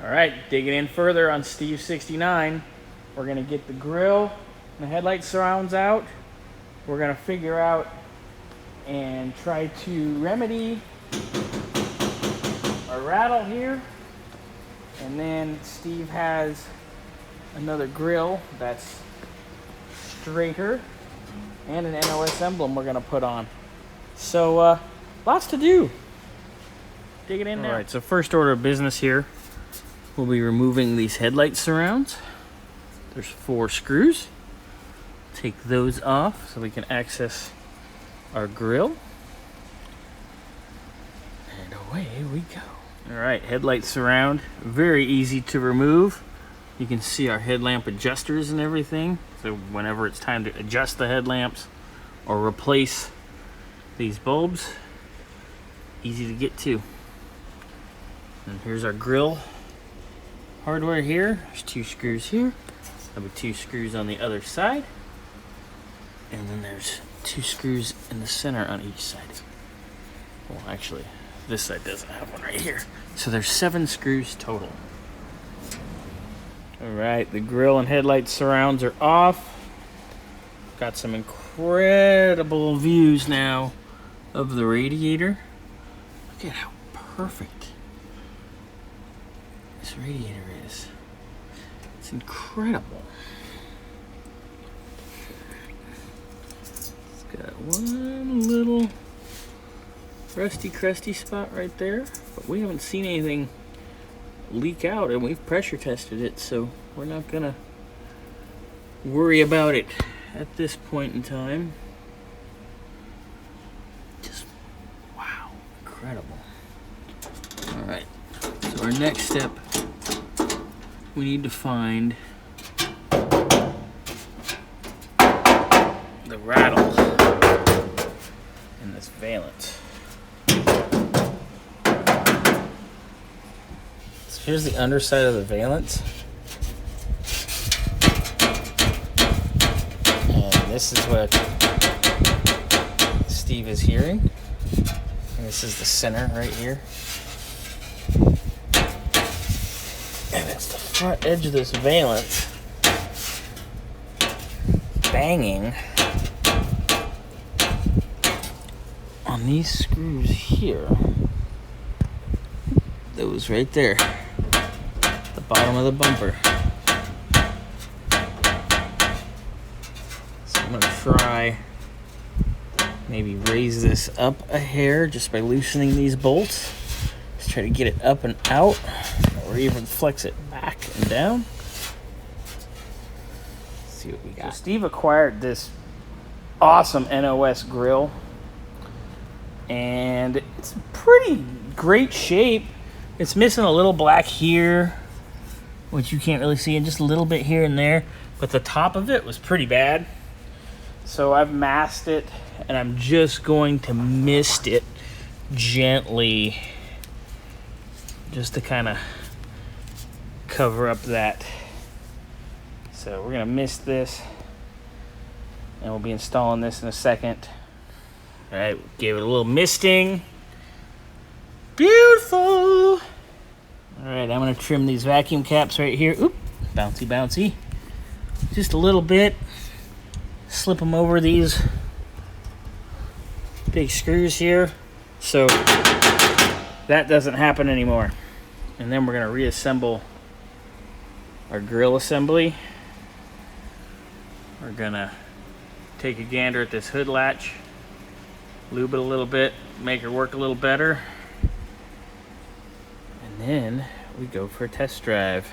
All right, digging in further on Steve 69, we're gonna get the grill and the headlight surrounds out. We're gonna figure out and try to remedy our rattle here. And then Steve has another grill that's straighter and an NOS emblem we're gonna put on. So lots to do. Digging in now. All right, so first order of business here, we'll be removing these headlight surrounds. There's 4 screws. Take those off so we can access our grill. And away we go. All right, headlight surround, very easy to remove. You can see our headlamp adjusters and everything. So whenever it's time to adjust the headlamps or replace these bulbs, easy to get to. And here's our grill hardware here. There's 2 screws here. There'll be 2 screws on the other side. And then there's 2 screws in the center on each side. Well, actually, this side doesn't have one right here. So there's 7 screws total. All right, the grill and headlight surrounds are off. Got some incredible views now of the radiator. Look at how perfect this radiator is. It's incredible. It's got one little rusty crusty spot right there, but we haven't seen anything leak out, and we've pressure tested it, so we're not gonna worry about it at this point in time. Just wow, incredible. All right, so our next step, we need to find the rattle in this valance. So here's the underside of the valance. And this is what Steve is hearing. And this is the center right here. And it's the front edge of this valance banging on these screws here. Those right there, the bottom of the bumper. So I'm gonna try maybe raise this up a hair just by loosening these bolts. Just try to get it up and out, or even flex it back and down. Let's see what we got. So Steve acquired this awesome NOS grill, and it's in pretty great shape. It's missing a little black here, which you can't really see, and just a little bit here and there, but the top of it was pretty bad. So I've masked it, and I'm just going to mist it gently just to kind of cover up that. So we're gonna mist this, and we'll be installing this in a second. All right, gave it a little misting. Beautiful. All right, I'm gonna trim these vacuum caps right here. Oop, bouncy, bouncy. Just a little bit. Slip them over these big screws here, so that doesn't happen anymore. And then we're gonna reassemble our grill assembly. We're gonna take a gander at this hood latch, lube it a little bit, make her work a little better. And then we go for a test drive.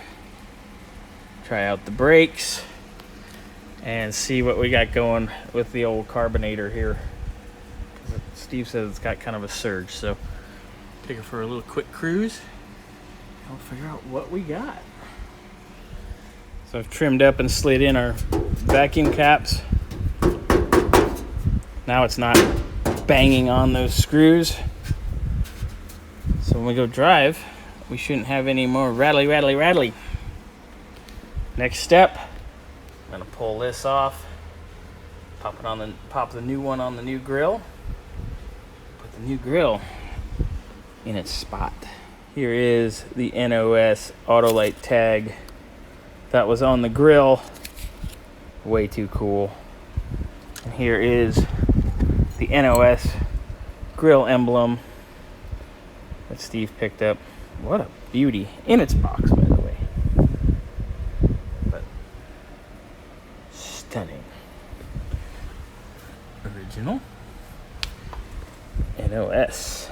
Try out the brakes and see what we got going with the old carbonator here. Steve says it's got kind of a surge, so take her for a little quick cruise and we'll figure out what we got. So I've trimmed up and slid in our vacuum caps. Now it's not banging on those screws. So when we go drive, we shouldn't have any more rattly. Next step, I'm gonna pull this off, pop the new one on the new grill, put the new grill in its spot. Here is the NOS Autolite tag that was on the Grille. Way too cool. And here is the NOS Grille emblem that Steve picked up. What a beauty. In its box, by the way. But stunning. Original NOS.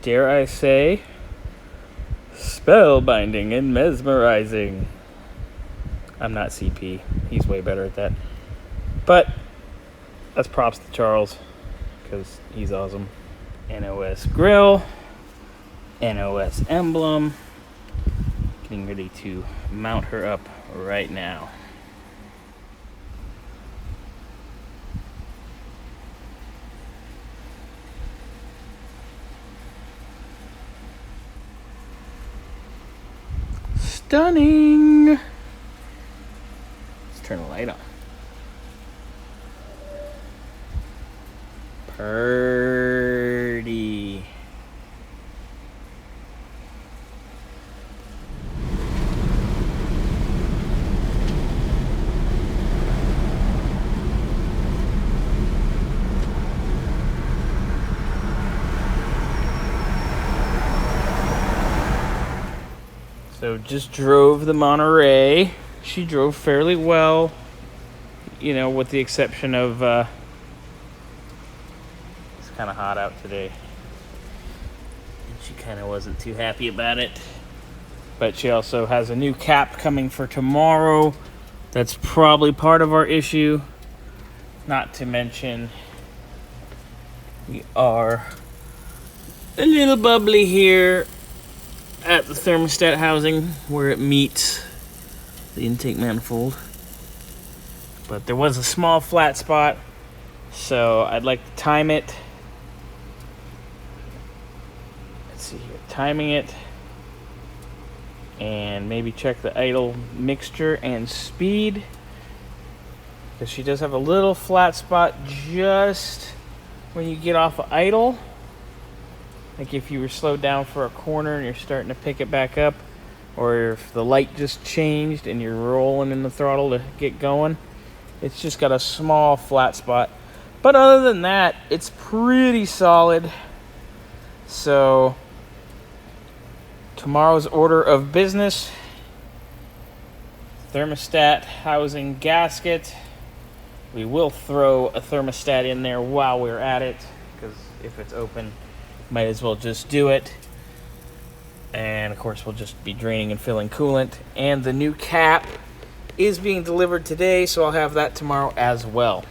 Dare I say, spellbinding and mesmerizing. I'm not CP. He's way better at that. But that's props to Charles, because he's awesome. NOS Grille, NOS emblem. Getting ready to mount her up right now. Stunning! Let's turn the light on. Purdy. So just drove the Monterey. She drove fairly well, you know, with the exception of it's kind of hot out today. And she kind of wasn't too happy about it. But she also has a new cap coming for tomorrow. That's probably part of our issue. Not to mention, we are a little bubbly here at the thermostat housing where it meets the intake manifold. But there was a small flat spot, so I'd like to time it. Let's see here, timing it, and maybe check the idle mixture and speed, because she does have a little flat spot just when you get off of idle. Like if you were slowed down for a corner and you're starting to pick it back up, or if the light just changed and you're rolling in the throttle to get going, it's just got a small flat spot. But other than that, it's pretty solid. So tomorrow's order of business: thermostat housing gasket. We will throw a thermostat in there while we're at it, because if it's open, might as well just do it. And of course we'll just be draining and filling coolant. And the new cap is being delivered today, so I'll have that tomorrow as well.